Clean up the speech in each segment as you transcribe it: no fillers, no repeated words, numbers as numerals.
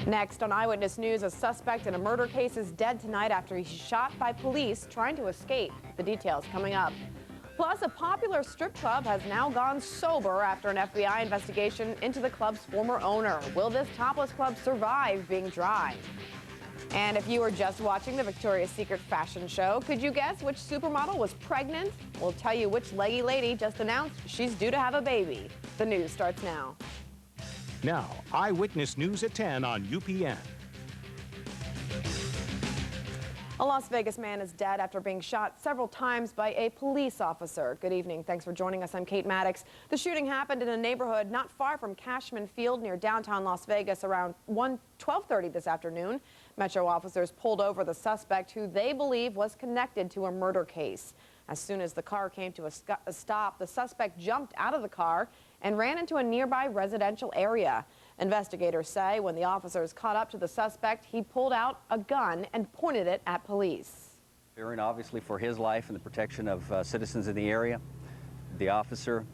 Next on Eyewitness News, a suspect in a murder case is dead tonight after he's shot by police trying to escape. The details coming up. Plus, a popular strip club has now gone sober after an FBI investigation into the club's former owner. Will this topless club survive being dry? And if you were just watching the Victoria's Secret fashion show, could you guess which supermodel was pregnant? We'll tell you which leggy lady just announced she's due to have a baby. The news starts now. Now, Eyewitness News at 10 on UPN. A Las Vegas man is dead after being shot several times by a police officer. Good evening. Thanks for joining us. I'm Kate Maddox. The shooting happened in a neighborhood not far from Cashman Field near downtown Las Vegas around 12:30 this afternoon. Metro officers pulled over the suspect, who they believe was connected to a murder case. As soon as the car came to a stop, the suspect jumped out of the car and ran into a nearby residential area. Investigators say when the officers caught up to the suspect, he pulled out a gun and pointed it at police. Fearing obviously for his life and the protection of citizens in the area, the officer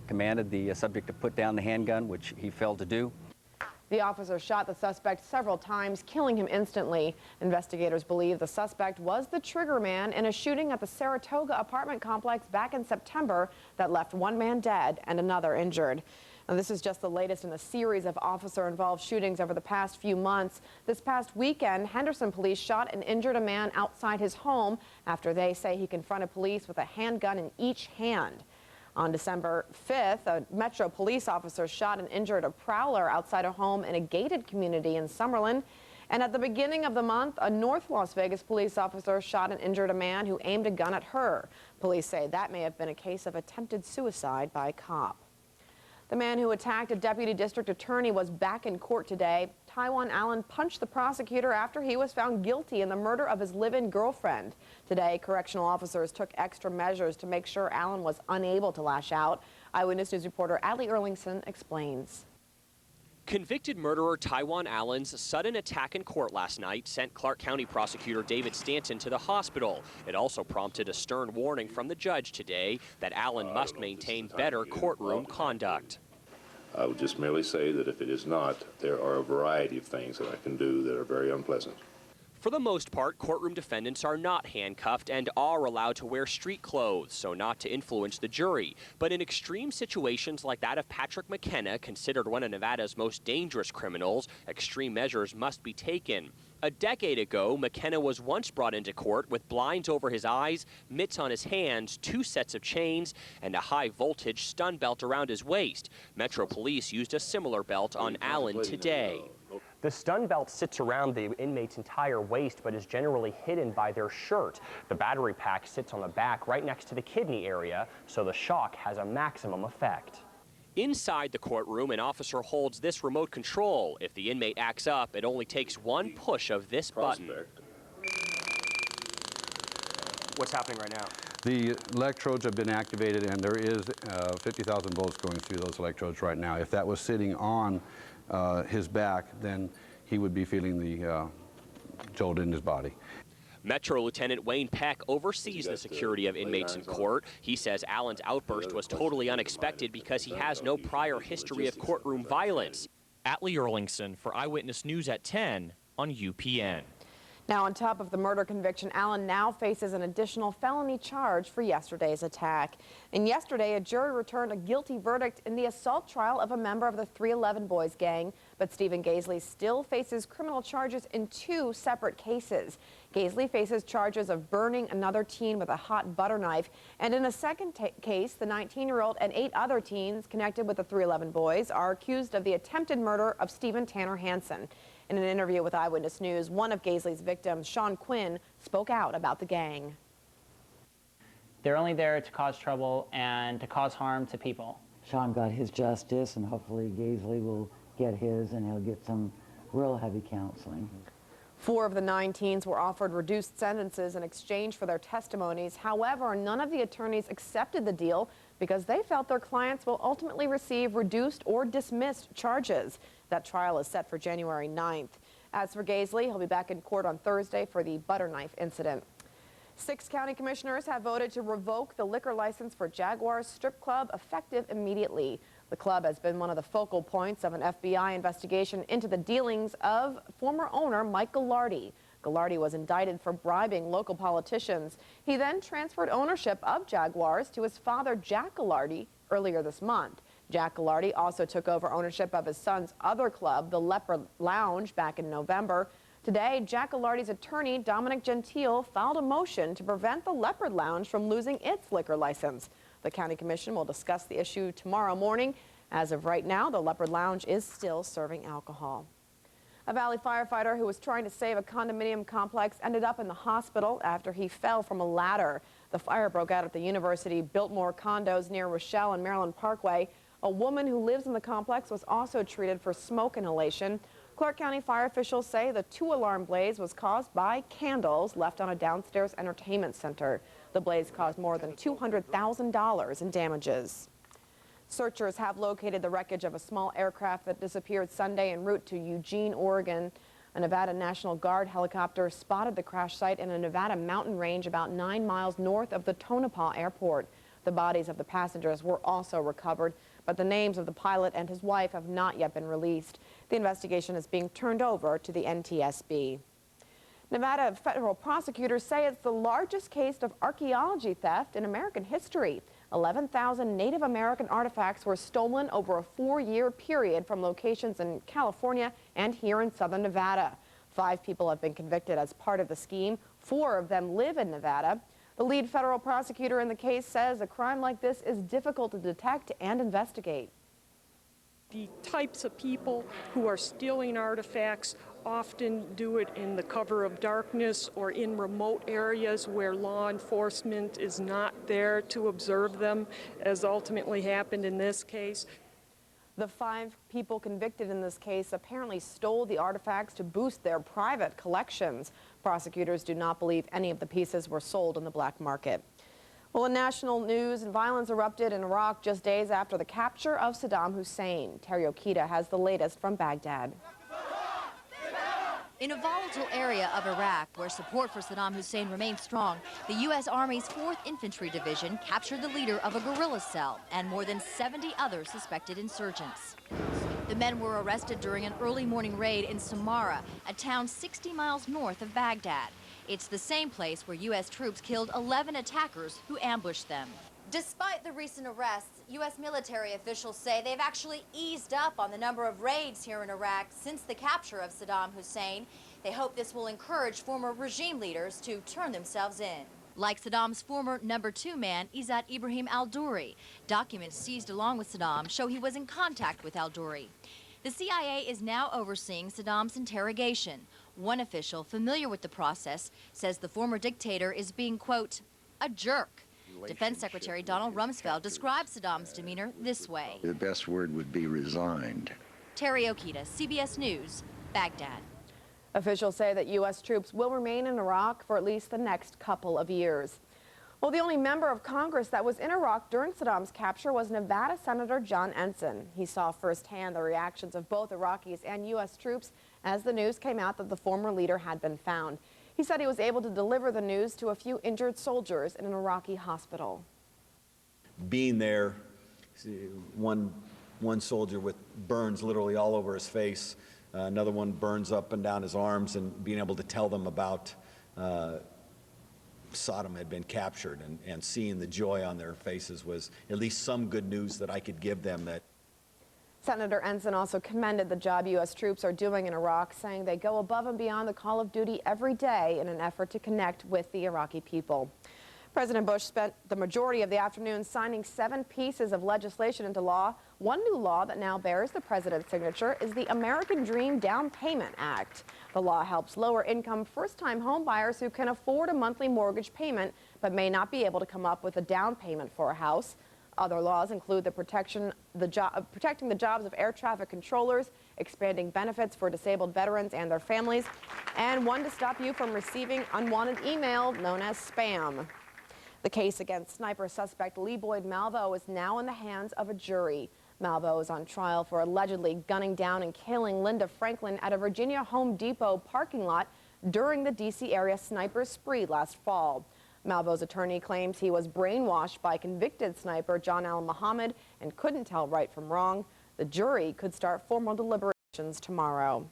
commanded the subject to put down the handgun, which he failed to do. The officer shot the suspect several times, killing him instantly. Investigators believe the suspect was the trigger man in a shooting at the Saratoga apartment complex back in September that left one man dead and another injured. Now, this is just the latest in a series of officer-involved shootings over the past few months. This past weekend, Henderson police shot and injured a man outside his home after they say he confronted police with a handgun in each hand. On December 5th, a Metro police officer shot and injured a prowler outside a home in a gated community in Summerlin. And at the beginning of the month, a North Las Vegas police officer shot and injured a man who aimed a gun at her. Police say that may have been a case of attempted suicide by a cop. The man who attacked a deputy district attorney was back in court today. Taiwan Allen punched the prosecutor after he was found guilty in the murder of his live-in girlfriend. Today, correctional officers took extra measures to make sure Allen was unable to lash out. Eyewitness News reporter Adley Erlingson explains. Convicted murderer Taiwan Allen's sudden attack in court last night sent Clark County prosecutor David Stanton to the hospital. It also prompted a stern warning from the judge today that Allen must maintain better courtroom conduct. I would just merely say that if it is not, there are a variety of things that I can do that are very unpleasant. For the most part, courtroom defendants are not handcuffed and are allowed to wear street clothes, so not to influence the jury. But in extreme situations like that of Patrick McKenna, considered one of Nevada's most dangerous criminals, extreme measures must be taken. A decade ago, McKenna was once brought into court with blinds over his eyes, mitts on his hands, 2 sets of chains, and a high-voltage stun belt around his waist. Metro Police used a similar belt on Allen today. The stun belt sits around the inmate's entire waist but is generally hidden by their shirt. The battery pack sits on the back right next to the kidney area, so the shock has a maximum effect. Inside the courtroom, an officer holds this remote control. If the inmate acts up, it only takes one push of this button. What's happening right now? The electrodes have been activated, and there is 50,000 volts going through those electrodes right now. If that was sitting on his back, then he would be feeling the jolt in his body. Metro Lieutenant Wayne Peck oversees the security of inmates in court. He says Allen's outburst was totally unexpected because he has no prior history of courtroom violence. Adley Erlingson for Eyewitness News at 10 on UPN. Now, on top of the murder conviction, Allen now faces an additional felony charge for yesterday's attack. And yesterday, a jury returned a guilty verdict in the assault trial of a member of the 311 Boys gang. But Stephen Gaisley still faces criminal charges in 2 separate cases. Gaisley faces charges of burning another teen with a hot butter knife. And in a second case, the 19-year-old and 8 other teens connected with the 311 Boys are accused of the attempted murder of Stephen Tanner Hansen. In an interview with Eyewitness News, one of Gaisley's victims, Sean Quinn, spoke out about the gang. They're only there to cause trouble and to cause harm to people. Sean got his justice, and hopefully Gaisley will get his, and he'll get some real heavy counseling. 4 of the 9 teens were offered reduced sentences in exchange for their testimonies. However, none of the attorneys accepted the deal because they felt their clients will ultimately receive reduced or dismissed charges. That trial is set for January 9th. As for Gaisley, he'll be back in court on Thursday for the butter knife incident. 6 county commissioners have voted to revoke the liquor license for Jaguar's strip club effective immediately. The club has been one of the focal points of an FBI investigation into the dealings of former owner Mike Ghilardi. Ghilardi was indicted for bribing local politicians. He then transferred ownership of Jaguars to his father, Jack Ghilardi, earlier this month. Jack Ghilardi also took over ownership of his son's other club, the Leopard Lounge, back in November. Today, Jack Ghilardi's attorney, Dominic Gentile, filed a motion to prevent the Leopard Lounge from losing its liquor license. The county commission will discuss the issue tomorrow morning. As of right now, the Leopard Lounge is still serving alcohol. A Valley firefighter who was trying to save a condominium complex ended up in the hospital after he fell from a ladder. The fire broke out at the University Biltmore condos near Rochelle and Maryland Parkway. A woman who lives in the complex was also treated for smoke inhalation. Clark County fire officials say the two-alarm blaze was caused by candles left on a downstairs entertainment center. The blaze caused more than $200,000 in damages. Searchers have located the wreckage of a small aircraft that disappeared Sunday en route to Eugene, Oregon. A Nevada National Guard helicopter spotted the crash site in a Nevada mountain range about 9 miles north of the Tonopah Airport. The bodies of the passengers were also recovered, but the names of the pilot and his wife have not yet been released. The investigation is being turned over to the NTSB. Nevada federal prosecutors say it's the largest case of archaeology theft in American history. 11,000 Native American artifacts were stolen over a 4-year period from locations in California and here in southern Nevada. 5 people have been convicted as part of the scheme. 4 of them live in Nevada. The lead federal prosecutor in the case says a crime like this is difficult to detect and investigate. The types of people who are stealing artifacts often do it in the cover of darkness or in remote areas where law enforcement is not there to observe them, as ultimately happened in this case. The 5 people convicted in this case apparently stole the artifacts to boost their private collections. Prosecutors do not believe any of the pieces were sold in the black market. Well, in national news, violence erupted in Iraq just days after the capture of Saddam Hussein. Terry Okita has the latest from Baghdad. In a volatile area of Iraq where support for Saddam Hussein remains strong, the U.S. Army's 4th Infantry Division captured the leader of a guerrilla cell and more than 70 other suspected insurgents. The men were arrested during an early morning raid in Samarra, a town 60 miles north of Baghdad. It's the same place where U.S. troops killed 11 attackers who ambushed them. Despite the recent arrests, U.S. military officials say they've actually eased up on the number of raids here in Iraq since the capture of Saddam Hussein. They hope this will encourage former regime leaders to turn themselves in. Like Saddam's former number 2 man, Izzat Ibrahim al-Duri. Documents seized along with Saddam show he was in contact with al-Duri. The CIA is now overseeing Saddam's interrogation. One official familiar with the process says the former dictator is being, quote, a jerk. Defense Secretary Donald Rumsfeld describes Saddam's demeanor this way. The best word would be resigned. Terry Okita, CBS News, Baghdad. Officials say that U.S. troops will remain in Iraq for at least the next couple of years. Well, the only member of Congress that was in Iraq during Saddam's capture was Nevada Senator John Ensign. He saw firsthand the reactions of both Iraqis and U.S. troops as the news came out that the former leader had been found. He said he was able to deliver the news to a few injured soldiers in an Iraqi hospital. Being there, one soldier with burns literally all over his face, another one burns up and down his arms, and being able to tell them about Saddam had been captured and seeing the joy on their faces was at least some good news that I could give them. That Senator Ensign also commended the job U.S. troops are doing in Iraq, saying they go above and beyond the call of duty every day in an effort to connect with the Iraqi people. President Bush spent the majority of the afternoon signing 7 pieces of legislation into law. One new law that now bears the president's signature is the American Dream Down Payment Act. The law helps lower-income first-time homebuyers who can afford a monthly mortgage payment but may not be able to come up with a down payment for a house. Other laws include the protecting the jobs of air traffic controllers, expanding benefits for disabled veterans and their families, and one to stop you from receiving unwanted email known as spam. The case against sniper suspect Lee Boyd Malvo is now in the hands of a jury. Malvo is on trial for allegedly gunning down and killing Linda Franklin at a Virginia Home Depot parking lot during the D.C. area sniper spree last fall. Malvo's attorney claims he was brainwashed by convicted sniper John Al Muhammad and couldn't tell right from wrong. The jury could start formal deliberations tomorrow.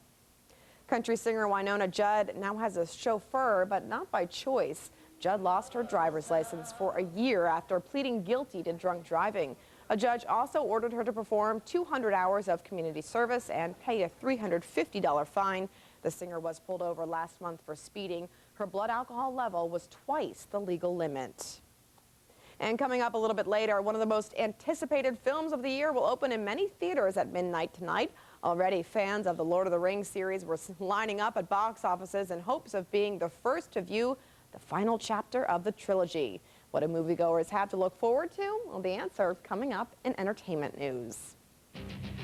Country singer Wynonna Judd now has a chauffeur, but not by choice. Judd lost her driver's license for a year after pleading guilty to drunk driving. A judge also ordered her to perform 200 hours of community service and pay a $350 fine. The singer was pulled over last month for speeding. Her blood alcohol level was twice the legal limit. And coming up a little bit later, one of the most anticipated films of the year will open in many theaters at midnight tonight. Already, fans of the Lord of the Rings series were lining up at box offices in hopes of being the first to view the final chapter of the trilogy. What do moviegoers have to look forward to? Well, the answer coming up in entertainment news.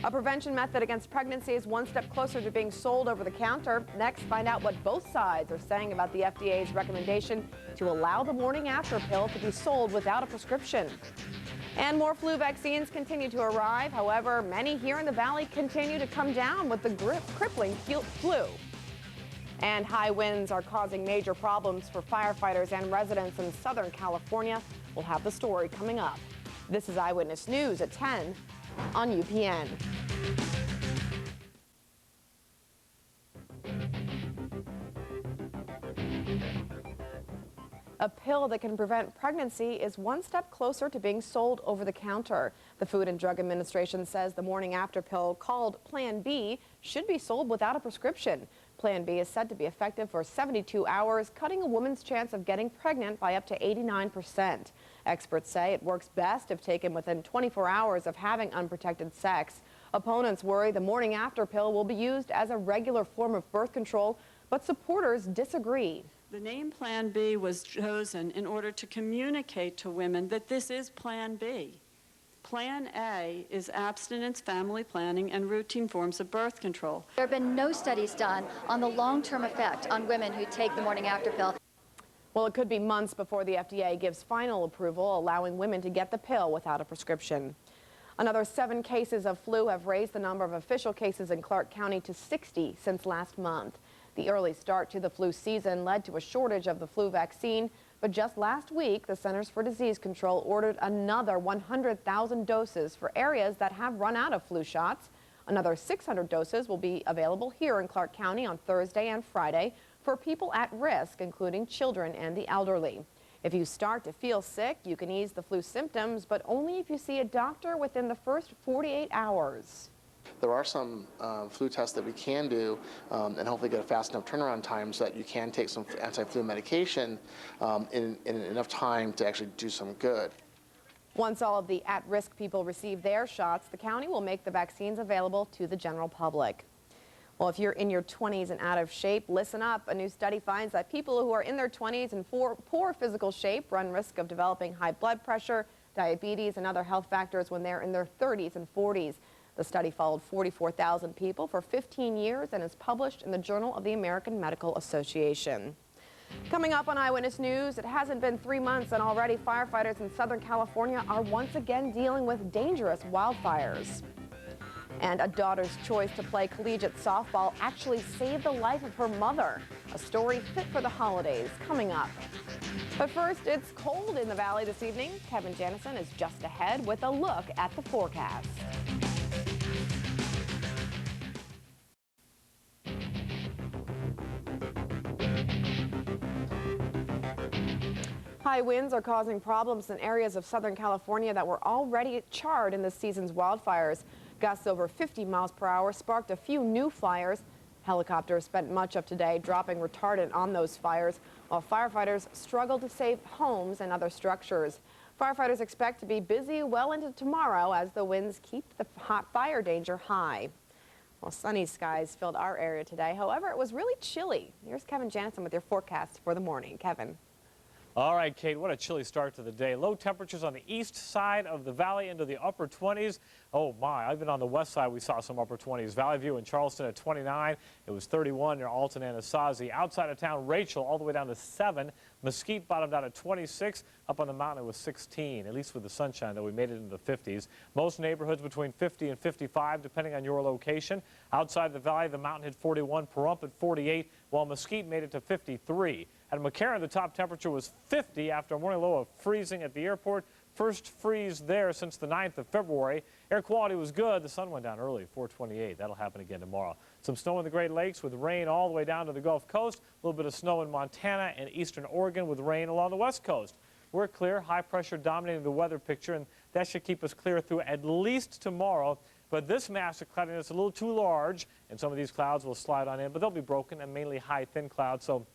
A prevention method against pregnancy is one step closer to being sold over the counter. Next, find out what both sides are saying about the FDA's recommendation to allow the morning after pill to be sold without a prescription. And more flu vaccines continue to arrive. However, many here in the Valley continue to come down with the crippling flu. And high winds are causing major problems for firefighters and residents in Southern California. We'll have the story coming up. This is Eyewitness News at 10 on UPN. A pill that can prevent pregnancy is one step closer to being sold over the counter. The Food and Drug Administration says the morning after pill, called Plan B, should be sold without a prescription. Plan B is said to be effective for 72 hours, cutting a woman's chance of getting pregnant by up to 89%. Experts say it works best if taken within 24 hours of having unprotected sex. Opponents worry the morning after pill will be used as a regular form of birth control, but supporters disagree. The name Plan B was chosen in order to communicate to women that this is Plan B. Plan A is abstinence, family planning, and routine forms of birth control. There have been no studies done on the long-term effect on women who take the morning after pill. Well, it could be months before the FDA gives final approval, allowing women to get the pill without a prescription. Another 7 cases of flu have raised the number of official cases in Clark County to 60 since last month. The early start to the flu season led to a shortage of the flu vaccine, but just last week, the Centers for Disease Control ordered another 100,000 doses for areas that have run out of flu shots. Another 600 doses will be available here in Clark County on Thursday and Friday for people at risk, including children and the elderly. If you start to feel sick, you can ease the flu symptoms, but only if you see a doctor within the first 48 hours. There are some flu tests that we can do and hopefully get a fast enough turnaround time so that you can take some anti-flu medication in enough time to actually do some good. Once all of the at-risk people receive their shots, the county will make the vaccines available to the general public. Well, if you're in your 20s and out of shape, listen up. A new study finds that people who are in their 20s and poor physical shape run risk of developing high blood pressure, diabetes, and other health factors when they're in their 30s and 40s. The study followed 44,000 people for 15 years and is published in the Journal of the American Medical Association. Coming up on Eyewitness News, it hasn't been 3 months and already firefighters in Southern California are once again dealing with dangerous wildfires. And a daughter's choice to play collegiate softball actually saved the life of her mother. A story fit for the holidays coming up. But first, it's cold in the valley this evening. Kevin Janison is just ahead with a look at the forecast. High winds are causing problems in areas of Southern California that were already charred in this season's wildfires. Gusts over 50 miles per hour sparked a few new fires. Helicopters spent much of today dropping retardant on those fires, while firefighters struggled to save homes and other structures. Firefighters expect to be busy well into tomorrow as the winds keep the hot fire danger high. Well, sunny skies filled our area today. However, it was really chilly. Here's Kevin Janison with your forecast for the morning. Kevin. All right, Kate, what a chilly start to the day. Low temperatures on the east side of the valley into the upper 20s. Oh, my. Even on the west side, we saw some upper 20s. Valley View in Charleston at 29. It was 31 near Alton and Anasazi. Outside of town, Rachel all the way down to 7. Mesquite bottomed out at 26. Up on the mountain, it was 16, at least with the sunshine, though we made it into the 50s. Most neighborhoods between 50 and 55, depending on your location. Outside the valley, the mountain hit 41, Pahrump at 48, while Mesquite made it to 53. At McCarran, the top temperature was 50 after a morning low of freezing at the airport. First freeze there since the 9th of February. Air quality was good. The sun went down early, 428. That'll happen again tomorrow. Some snow in the Great Lakes with rain all the way down to the Gulf Coast. A little bit of snow in Montana and eastern Oregon with rain along the West Coast. We're clear, high pressure dominating the weather picture, and that should keep us clear through at least tomorrow. But this mass of cloudiness is a little too large, and some of these clouds will slide on in, but they'll be broken and mainly high, thin clouds. So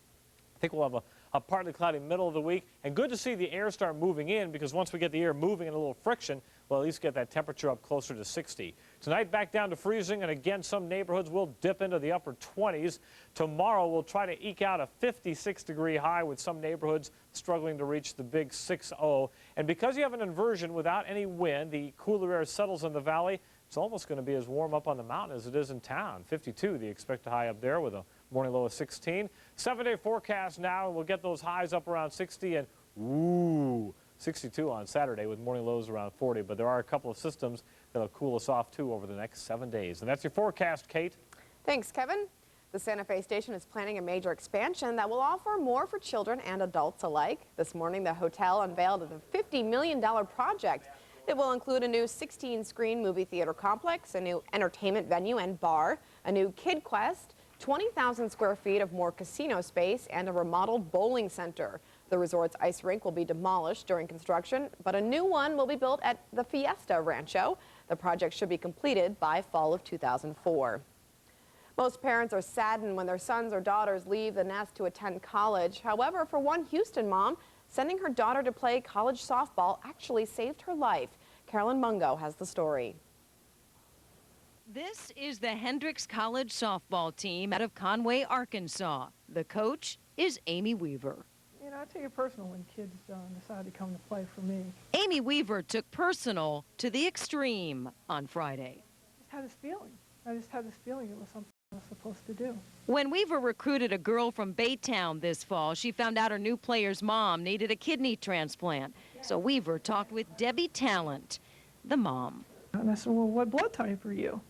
I think we'll have a partly cloudy middle of the week. And good to see the air start moving in, because once we get the air moving and a little friction, we'll at least get that temperature up closer to 60. Tonight back down to freezing, and again some neighborhoods will dip into the upper 20s. Tomorrow we'll try to eke out a 56-degree high, with some neighborhoods struggling to reach the big 60. And because you have an inversion without any wind, the cooler air settles in the valley. It's almost going to be as warm up on the mountain as it is in town. 52 the expected high up there with a morning low of 16. 7-day forecast now, and we'll get those highs up around 60 and, ooh, 62 on Saturday with morning lows around 40. But there are a couple of systems that'll cool us off, too, over the next 7 days. And that's your forecast, Kate. Thanks, Kevin. The Santa Fe station is planning a major expansion that will offer more for children and adults alike. This morning, the hotel unveiled a $50 million project. It will include a new 16-screen movie theater complex, a new entertainment venue and bar, a new Kid Quest, 20,000 square feet of more casino space, and a remodeled bowling center. The resort's ice rink will be demolished during construction, but a new one will be built at the Fiesta Rancho. The project should be completed by fall of 2004. Most parents are saddened when their sons or daughters leave the nest to attend college. However, for one Houston mom, sending her daughter to play college softball actually saved her life. Carolyn Mungo has the story. This is the Hendricks College softball team out of Conway, Arkansas. The coach is Amy Weaver. You know, I take it personal when kids decide to come to play for me. Amy Weaver took personal to the extreme on Friday. I just had this feeling. I just had this feeling it was something I was supposed to do. When Weaver recruited a girl from Baytown this fall, she found out her new player's mom needed a kidney transplant. So Weaver talked with Debbie Talent, the mom. And I said, well, what blood type are you?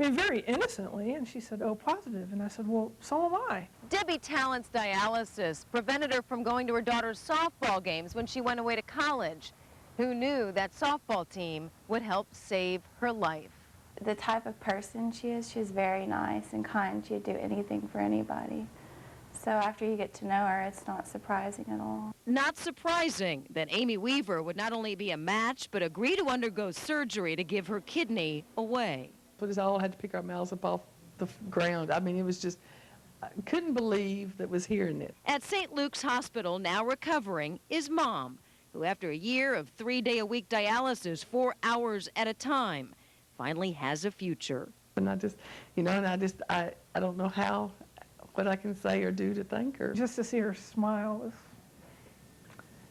I mean, very innocently, and she said, oh, positive. And I said, well, so am I. Debbie Talent's dialysis prevented her from going to her daughter's softball games when she went away to college. Who knew that softball team would help save her life? The type of person she is, she's very nice and kind. She'd do anything for anybody. So after you get to know her, it's not surprising at all. Not surprising that Amy Weaver would not only be a match, but agree to undergo surgery to give her kidney away. Because I all had to pick our mouths up off the ground. I mean, it was just, I couldn't believe that was hearing it. At St. Luke's Hospital, now recovering, is Mom, who after a year of 3-day-a-week dialysis, 4 hours at a time, finally has a future. And I just, you know, and I don't know what I can say or do to thank her. Just to see her smile was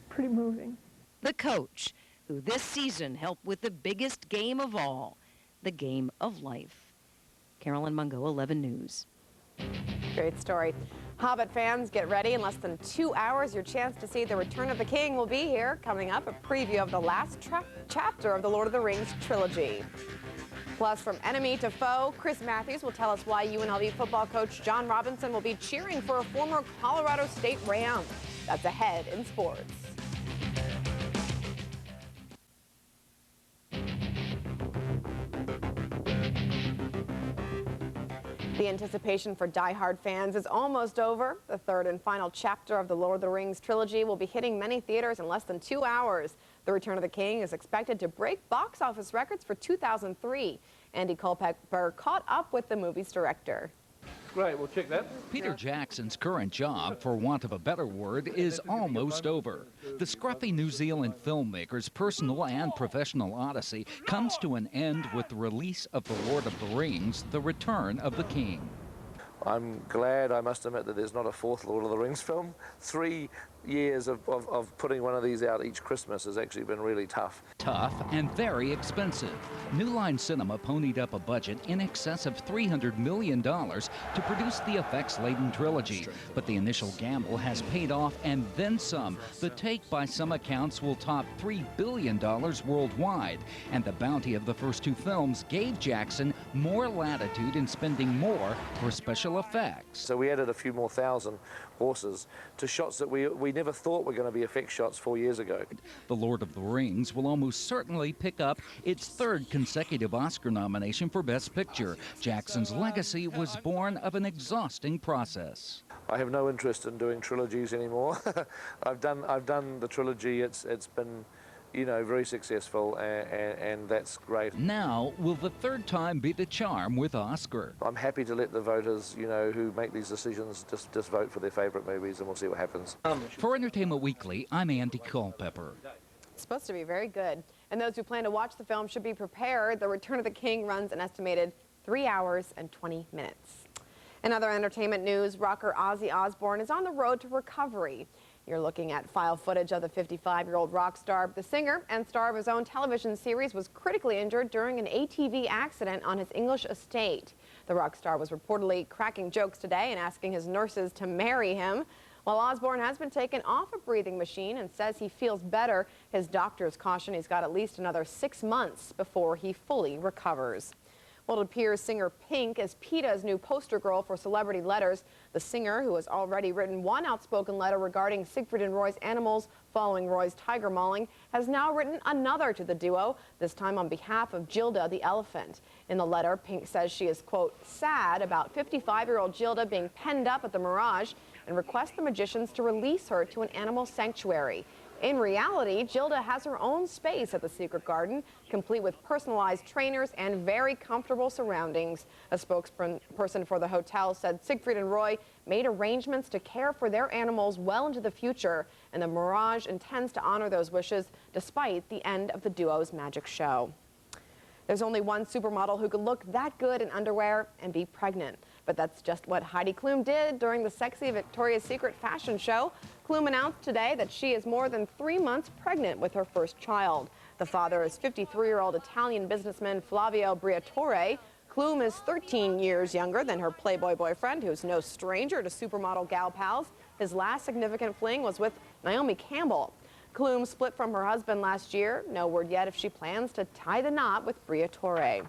pretty moving. The coach, who this season helped with the biggest game of all, the game of life. Carolyn Mungo, 11 News. Great story. Hobbit fans, get ready. In less than 2 hours, your chance to see The Return of the King will be here. Coming up, a preview of the last chapter of the Lord of the Rings trilogy. Plus, from enemy to foe, Chris Matthews will tell us why UNLV football coach John Robinson will be cheering for a former Colorado State Ram. That's ahead in sports. The anticipation for die-hard fans is almost over. The third and final chapter of the Lord of the Rings trilogy will be hitting many theaters in less than 2 hours. The Return of the King is expected to break box office records for 2003. Andy Culpepper caught up with the movie's director. Great, we'll check that. Peter Jackson's current job, for want of a better word, is almost over. The scruffy New Zealand filmmaker's personal and professional odyssey comes to an end with the release of The Lord of the Rings, The Return of the King. I'm glad, I must admit, that there's not a fourth Lord of the Rings film. 3 years of putting one of these out each Christmas has actually been really tough. Tough and very expensive. New Line Cinema ponied up a budget in excess of $300 million to produce the effects-laden trilogy. But the initial gamble has paid off and then some. The take, by some accounts, will top $3 billion worldwide. And the bounty of the first 2 films gave Jackson more latitude in spending more for special effects. So we added a few more thousand horses to shots that we never thought were going to be effect shots 4 years ago. The Lord of the Rings will almost certainly pick up its third consecutive Oscar nomination for Best Picture. Jackson's legacy was born of an exhausting process. I have no interest in doing trilogies anymore. I've done the trilogy. It's been, you know, very successful, and that's great. Now, will the third time be the charm with Oscar? I'm happy to let the voters, you know, who make these decisions just vote for their favorite movies, and we'll see what happens. For Entertainment Weekly, I'm Andy Culpepper. It's supposed to be very good. And those who plan to watch the film should be prepared. The Return of the King runs an estimated 3 hours and 20 minutes. In other entertainment news, rocker Ozzy Osborne is on the road to recovery. You're looking at file footage of the 55-year-old rock star. The singer and star of his own television series was critically injured during an ATV accident on his English estate. The rock star was reportedly cracking jokes today and asking his nurses to marry him. While Osborne has been taken off a breathing machine and says he feels better, his doctors caution he's got at least another 6 months before he fully recovers. Well, it appears singer Pink is PETA's new poster girl for celebrity letters. The singer, who has already written one outspoken letter regarding Siegfried and Roy's animals following Roy's tiger mauling, has now written another to the duo, this time on behalf of Gilda the elephant. In the letter, Pink says she is, quote, sad about 55-year-old Gilda being penned up at the Mirage and requests the magicians to release her to an animal sanctuary. In reality, Gilda has her own space at the Secret Garden, complete with personalized trainers and very comfortable surroundings. A spokesperson for the hotel said Siegfried and Roy made arrangements to care for their animals well into the future, and the Mirage intends to honor those wishes despite the end of the duo's magic show. There's only one supermodel who could look that good in underwear and be pregnant. But that's just what Heidi Klum did during the sexy Victoria's Secret fashion show. Klum announced today that she is more than 3 months pregnant with her first child. The father is 53-year-old Italian businessman Flavio Briatore. Klum is 13 years younger than her Playboy boyfriend, who's no stranger to supermodel gal pals. His last significant fling was with Naomi Campbell. Klum split from her husband last year. No word yet if she plans to tie the knot with Briatore.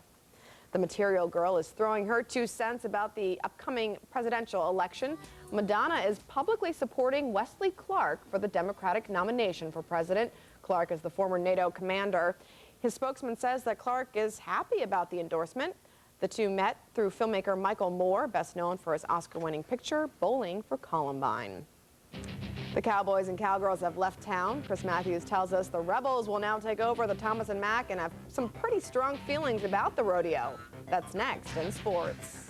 The Material Girl is throwing her 2 cents about the upcoming presidential election. Madonna is publicly supporting Wesley Clark for the Democratic nomination for president. Clark is the former NATO commander. His spokesman says that Clark is happy about the endorsement. The two met through filmmaker Michael Moore, best known for his Oscar-winning picture, Bowling for Columbine. The Cowboys and Cowgirls have left town. Chris Matthews tells us the Rebels will now take over the Thomas and Mack and have some pretty strong feelings about the rodeo. That's next in sports.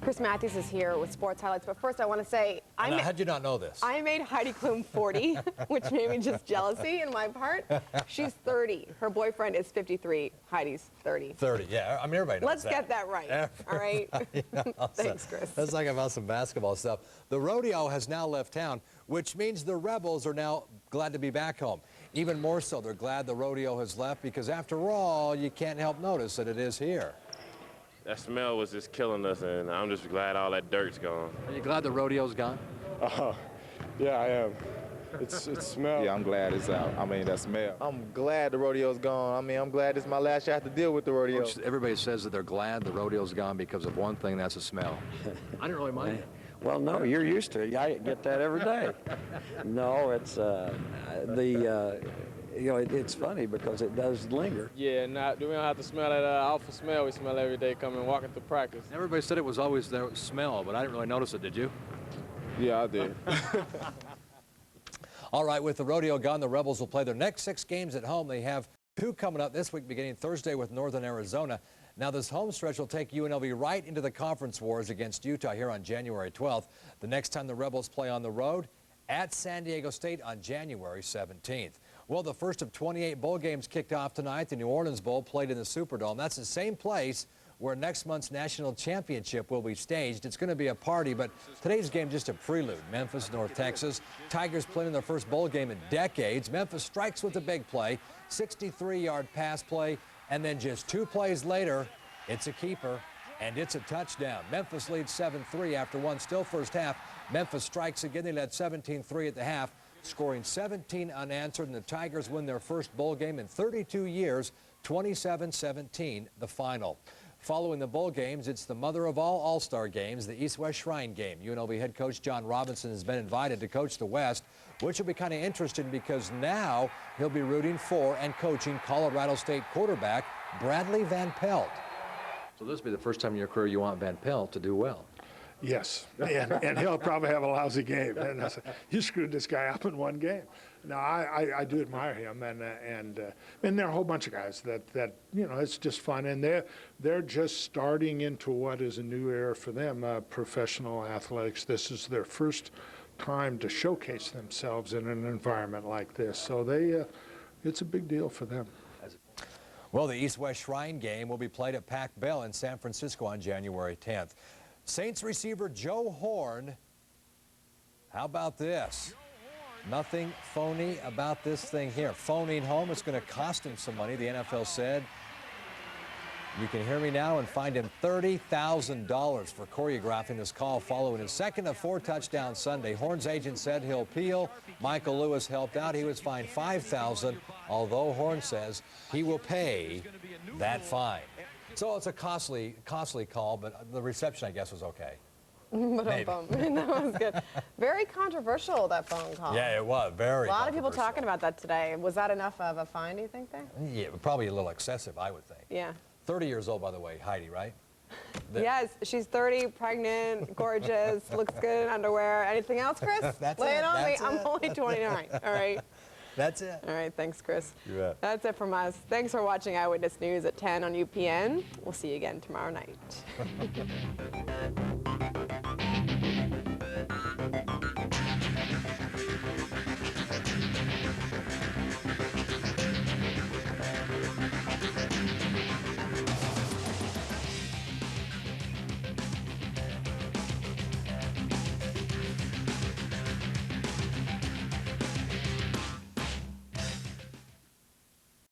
Chris Matthews is here with sports highlights, but first I want to say, how'd you not know this? I made Heidi Klum 40, which made me just jealousy in my part. She's 30. Her boyfriend is 53. Heidi's 30. 30, yeah. I mean, everybody knows Let's get that right, all right? Thanks, Chris. Let's talk about some basketball stuff. The rodeo has now left town, which means the Rebels are now glad to be back home. Even more so, they're glad the rodeo has left because, after all, you can't help notice that it is here. That smell was just killing us, and I'm just glad all that dirt's gone. Are you glad the rodeo's gone? Yeah, I am. It smells. Yeah, I'm glad it's out. I mean, that smell. I'm glad the rodeo's gone. I mean, I'm glad it's my last shot to deal with the rodeo. Everybody says that they're glad the rodeo's gone because of one thing, that's the smell. I didn't really mind it. Well, no, you're used to it. I get that every day. No, it's you know, it's funny because it does linger. Yeah, we don't have to smell that awful smell we smell every day coming walking through practice. Everybody said it was always the smell, but I didn't really notice it, did you? Yeah, I did. All right, with the rodeo gone, the Rebels will play their next 6 games at home. They have 2 coming up this week, beginning Thursday with Northern Arizona. Now, this home stretch will take UNLV right into the conference wars against Utah here on January 12th. The next time the Rebels play on the road, at San Diego State on January 17th. Well, the first of 28 bowl games kicked off tonight. The New Orleans Bowl played in the Superdome. That's the same place where next month's national championship will be staged. It's going to be a party, but today's game just a prelude. Memphis, North Texas. Tigers playing their first bowl game in decades. Memphis strikes with a big play, 63-yard pass play, and then just 2 plays later, it's a keeper, and it's a touchdown. Memphis leads 7-3 after one still first half. Memphis strikes again. They led 17-3 at the half, scoring 17 unanswered, and the Tigers win their first bowl game in 32 years. 27-17, the final. Following the bowl games, it's the mother of all All-Star games, the East-West Shrine game. UNLV head coach John Robinson has been invited to coach the West, which will be kind of interesting because now he'll be rooting for and coaching Colorado State quarterback Bradley Van Pelt. So this will be the first time in your career you want Van Pelt to do well. Yes, and he'll probably have a lousy game. And I said, you screwed this guy up in one game. No, I do admire him, and there are a whole bunch of guys that you know, it's just fun, and they're just starting into what is a new era for them, professional athletics. This is their first time to showcase themselves in an environment like this, so it's a big deal for them. Well, the East-West Shrine game will be played at Pac Bell in San Francisco on January 10th. Saints receiver Joe Horn, how about this? Nothing phony about this thing here. Phoning home, it's going to cost him some money, the NFL said. You can hear me now and find him $30,000 for choreographing this call following his second of 4 touchdowns Sunday. Horn's agent said he'll appeal. Michael Lewis helped out. He was fined $5,000, although Horn says he will pay that fine. So it's a costly call, but the reception, I guess, was okay. That was good. Very controversial, that phone call. Yeah, it was very A lot of people talking about that today. Was that enough of a fine, do you think, there? Yeah, probably a little excessive, I would think. Yeah. 30 years old, by the way, Heidi, right? Yes, she's 30, pregnant, gorgeous, looks good in underwear. Anything else, Chris? Lay it on me. I'm only 29, all right? That's it. All right, thanks, Chris. You bet. That's it from us. Thanks for watching Eyewitness News at 10 on UPN. We'll see you again tomorrow night.